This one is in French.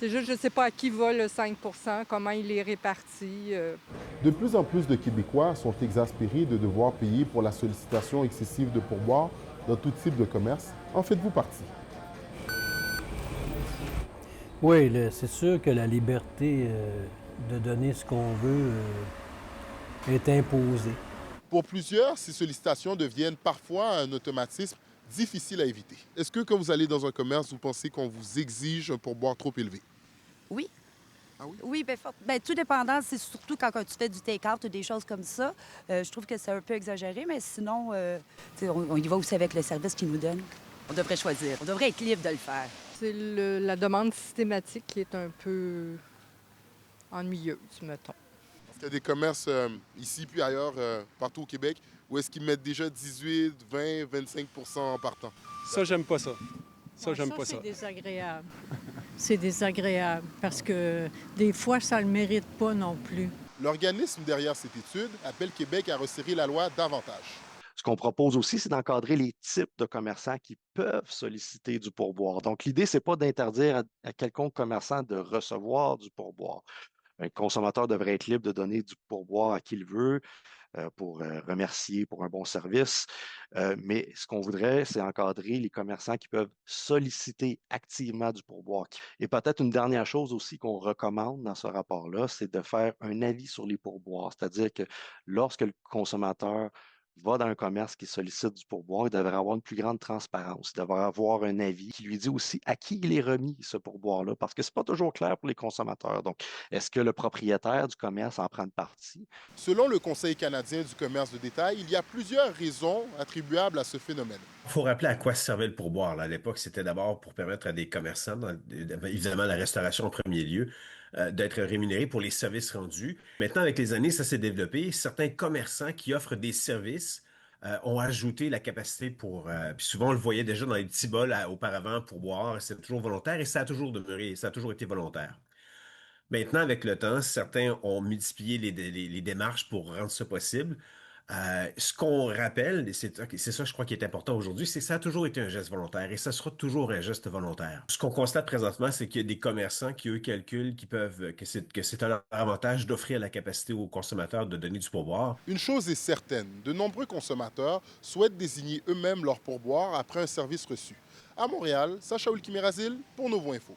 C'est juste, je ne sais pas à qui va le 5 comment il est réparti. De plus en plus de Québécois sont exaspérés de devoir payer pour la sollicitation excessive de pourboires dans tout type de commerce. En faites-vous partie? Oui, c'est sûr que la liberté de donner ce qu'on veut est imposée. Pour plusieurs, ces sollicitations deviennent parfois un automatisme difficile à éviter. Est-ce que quand vous allez dans un commerce, vous pensez qu'on vous exige un pourboire trop élevé? Oui. Ah oui? Oui, bien, tout dépendant, c'est surtout quand tu fais du take-out ou des choses comme ça. Je trouve que c'est un peu exagéré, mais sinon, on y va aussi avec le service qu'ils nous donnent. On devrait choisir. On devrait être libre de le faire. C'est la demande systématique qui est un peu ennuyeuse, mettons. Est-ce qu'il y a des commerces ici puis ailleurs, partout au Québec, où est-ce qu'ils mettent déjà 18, 20, 25 en partant? Ça, j'aime pas ça. Ouais, J'aime pas c'est ça. désagréable. C'est désagréable parce que des fois, ça ne le mérite pas non plus. L'organisme derrière cette étude appelle Québec à resserrer la loi davantage. Ce qu'on propose aussi, c'est d'encadrer les types de commerçants qui peuvent solliciter du pourboire. Donc, l'idée, c'est pas d'interdire à quelconque commerçant de recevoir du pourboire. Un consommateur devrait être libre de donner du pourboire à qui il veut pour remercier pour un bon service. Mais ce qu'on voudrait, c'est encadrer les commerçants qui peuvent solliciter activement du pourboire. Et peut-être une dernière chose aussi qu'on recommande dans ce rapport-là, c'est de faire un avis sur les pourboires. C'est-à-dire que lorsque le consommateur va dans un commerce qui sollicite du pourboire, il devrait avoir une plus grande transparence. Il devrait avoir un avis qui lui dit aussi à qui il est remis ce pourboire-là, parce que ce n'est pas toujours clair pour les consommateurs. Donc, est-ce que le propriétaire du commerce en prend une partie? Selon le Conseil canadien du commerce de détail, il y a plusieurs raisons attribuables à ce phénomène. Il faut rappeler à quoi servait le pourboire. Là. À l'époque, c'était d'abord pour permettre à des commerçants, évidemment la restauration en premier lieu, d'être rémunérés pour les services rendus. Maintenant, avec les années, ça s'est développé. Certains commerçants qui offrent des services ont ajouté la capacité pour... puis souvent, on le voyait déjà dans les petits bols auparavant pour boire. C'est toujours volontaire et ça a toujours demeuré, ça a toujours été volontaire. Maintenant, avec le temps, certains ont multiplié les démarches pour rendre ça possible. Ce qu'on rappelle, et c'est ça, je crois, qui est important aujourd'hui, c'est que ça a toujours été un geste volontaire et ça sera toujours un geste volontaire. Ce qu'on constate présentement, c'est qu'il y a des commerçants qui, eux, calculent que c'est à leur avantage d'offrir la capacité aux consommateurs de donner du pourboire. Une chose est certaine, de nombreux consommateurs souhaitent désigner eux-mêmes leur pourboire après un service reçu. À Montréal, Sacha Oulkimirazil pour Novo Info.